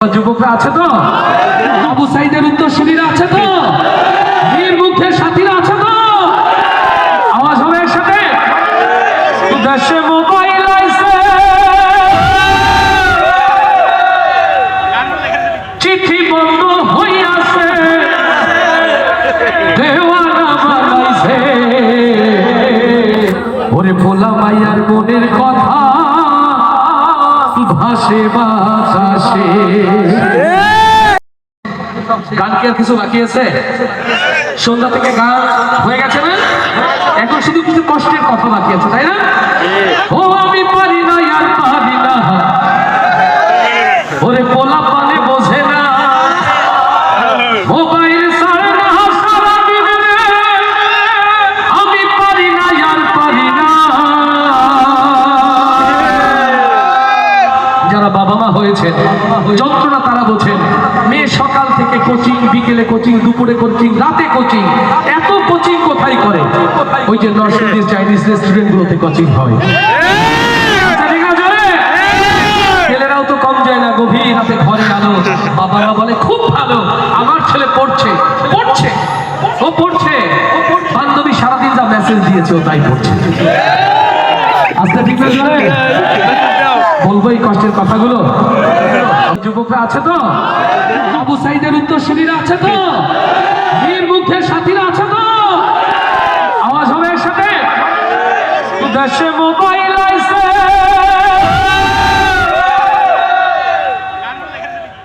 যুবকরা আছে তো, আবু সাইদের উত্তরসূরিরা আছে তো, বীর মুগ্ধের সাথীরা আছে তো, আওয়াজ হবে একসাথে। দেশে মোবাইল আইছে, চিঠি বন্ধ হইয়াছে, দেওয়ানা বানাইছে, ওরে ভোলা মাইয়ার মনের কথা ভাসে বাতাসে। গান কি আর কিছু বাকি আছে? সন্ধ্যা থেকে গান হয়ে গেছে না? এখন শুধু কিছু কষ্টের কথা বাকি আছে, তাই না? ও আমি পারি না আর পারি না, ওরে পোলা পালে বোঝে না, মোবাইল ছাড়ে না সারা দিন, আমি পারি না আর পারি না। যারা বাবা মা হয়েছেন যন্ত্রণা তারা বোঝেন। মেয়ে সকাল থেকে কোচিং, বিকেলে কোচিং, দুপুরে কোচিং, রাতে কোচিং, এত কোচিং কোথায় করে? ওই যে নরসিংদীর চাইনিজ রেস্টুরেন্ট গুলোতে কোচিং হয়। ছেলেরাও তো কম যায় না, গভীর রাতে ঘরে আলো, বাবা মা বলে খুব ভালো, আমার ছেলে পড়ছে পড়ছে ও পড়ছে, বান্ধবী সারাদিন যা মেসেজ দিয়েছে ও তাই পড়ছে। আস্তে ঠিক না? বলবো এই কষ্টের কথাগুলো। যুবকরা আছে তো, আবু সাইদের উত্তরসূরিরা আছে তো, বীর মুগ্ধের সাথীরা আছে তো, আওয়াজ হবে একসাথে। দেশে মোবাইল আইছে,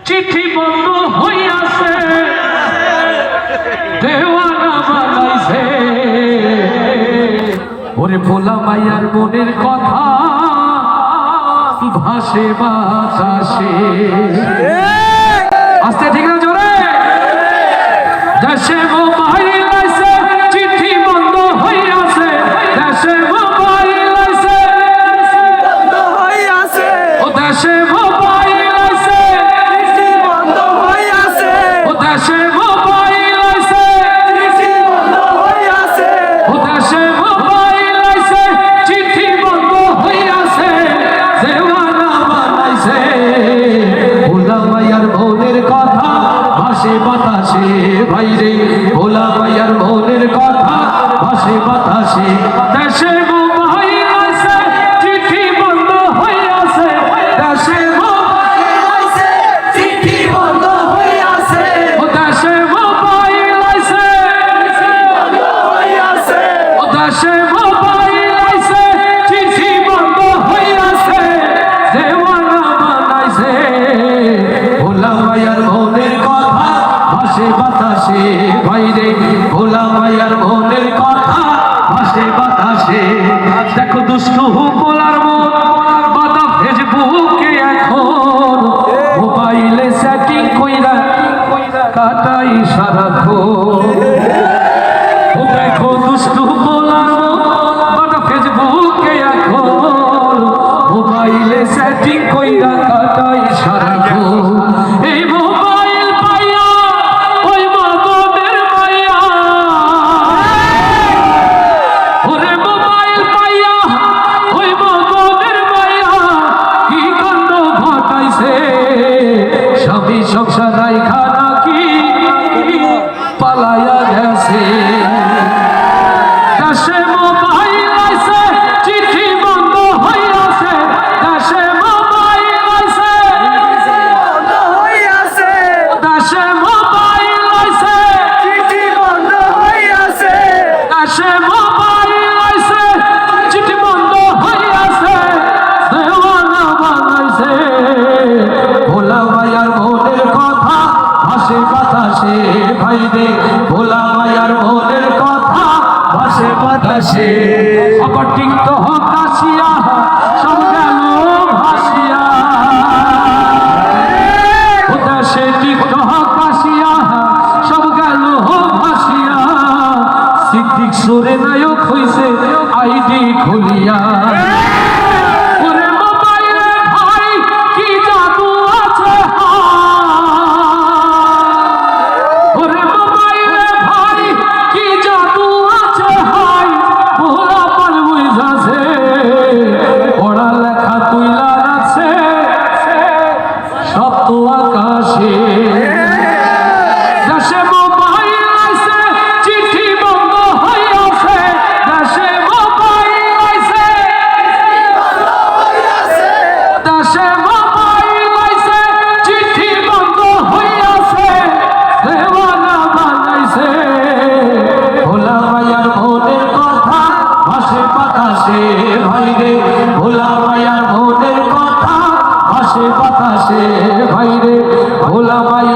চিঠি বন্ধ হইয়াছে, দেওয়ানা বানাইছে, ওরে ভোলা মাইয়ার মনের কথা ভাসে বাতাসে। আস্তে ঠিক না? জোরে। দেশে মোবাইল আইছে, চিঠি বন্ধ হইয়াছে, দেশে মোবাইল আইছে, ও দেশে মোবাইল আইছে, চিঠি বন্ধ হইয়াছে, ও দেশে মোবাইল আইছে, চিঠি বন্ধ হইয়াছে, ও দেশে মোবাইল আইছে, চিঠি বন্ধ হইয়াছে, দেওয়ানা বানাইছে, ভোলা মাইয়ার মনের কথা ভাসে বাতাসে, ভাইরে ভোলা মাইয়ার মনের কথা ভাসে বাতাসে। দেশে মোবাইল আইছে, চিঠি বন্ধ হইয়াছে, দেশে মোবাইল আইছে, চিঠি বন্ধ হইয়াছে, ও দেশে মোবাইল আইছে, চিঠি বন্ধ হইয়াছে, ও দেশে মোবাইল আইছে, চিঠি বন্ধ হইয়াছে, দেওয়ানা বানাইছে, ভোলা মাইয়ার মনের কথা ভাসে বাতাসে, ভাইরে ভোলা মাইয়ার মনের কথা ভাসে বাতাসে। দেখো দুষ্টু পোলার মন বাতা ফেসবুকে এখন, মোবাইলে সেটিং কইরা কাটাই সারাক্ষণ। ও দেখো দুষ্টু পোলার মন বাতা ফেসবুকে এখন, মোবাইলে সেটিং কইরা কাটাই সারাক্ষণ। এই মোবাইল পাইয়া ওই মাদনের মাইয়া, ওরে মোবাইল পাইয়া ওই মাদনের মাইয়া কি কাণ্ড ঘটাইছে, স্বামী সংসার রাইখা নাকি পালাইয়া গেছে। দেশে মোবাইল আইছে, চিঠি বন্ধ হইয়াছে, দেশে মোবাইল আইছে, দেশে মোবাইল আইছে, চিঠি বন্ধ হইয়াছে, দেশে মোবাইল আইছে, চিঠি বন্ধ হইয়াছে, দেওয়ানা বানাইছে, ভোলা মাইয়ার মনের কথা বাতাসে দেশে মোবাইল আইছে চিঠি বন্ধ হইয়াছে দেশে মোবাইল আইছে দেশে মোবাইল আইছে চিঠি বন্ধ হইয়াছে দেওয়ানা বানাইছে ভোলা মায়ার মনের কথা ভাসে বাতাসে ভাই রে ভোলা মায়ার মনের কথা ভাসে বাতাসে ভাই রে ভোলা মায়া